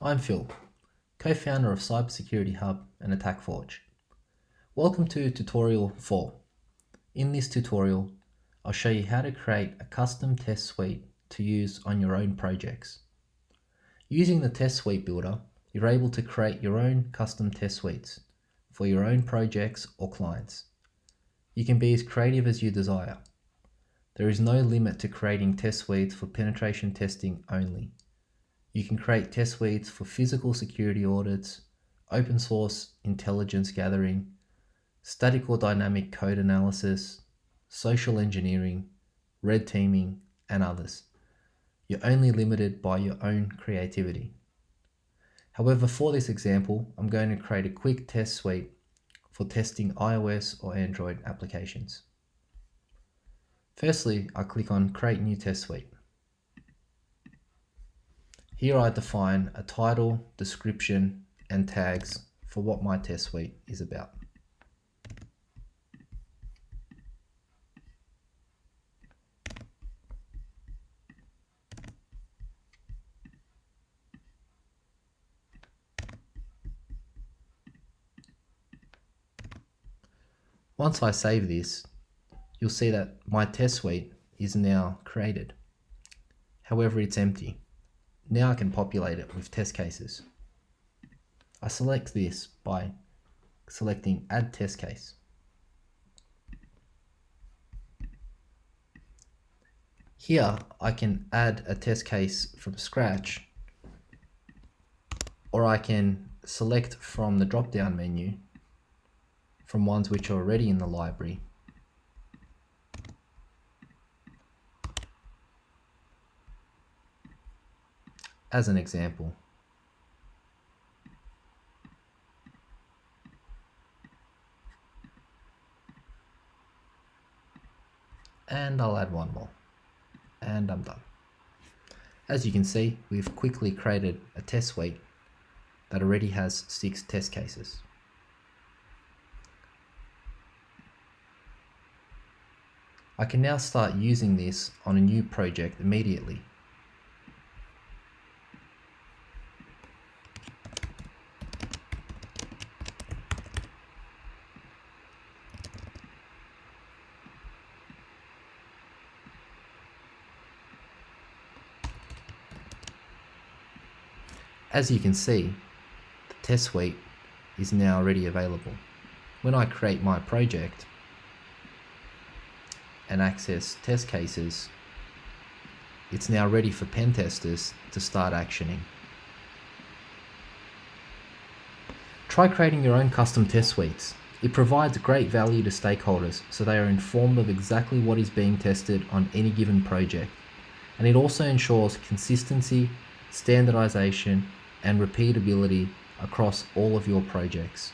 I'm Phil, co-founder of Cybersecurity Hub and AttackForge. Welcome to Tutorial 4. In this tutorial, I'll show you how to create a custom test suite to use on your own projects. Using the test suite builder, you're able to create your own custom test suites for your own projects or clients. You can be as creative as you desire. There is no limit to creating test suites for penetration testing only. You can create test suites for physical security audits, open source intelligence gathering, static or dynamic code analysis, social engineering, red teaming, and others. You're only limited by your own creativity. However, for this example, I'm going to create a quick test suite for testing iOS or Android applications. Firstly, I click on Create New Test Suite. Here I define a title, description, and tags for what my test suite is about. Once I save this, you'll see that my test suite is now created. However, it's empty. Now I can populate it with test cases. I select this by selecting Add Test Case. Here I can add a test case from scratch, or I can select from the drop-down menu from ones which are already in the library. As an example. And I'll add one more. And I'm done. As you can see, we've quickly created a test suite that already has 6 test cases. I can now start using this on a new project immediately. As you can see, the test suite is now already available. When I create my project and access test cases, it's now ready for pen testers to start actioning. Try creating your own custom test suites. It provides great value to stakeholders so they are informed of exactly what is being tested on any given project. And it also ensures consistency, standardization, and repeatability across all of your projects.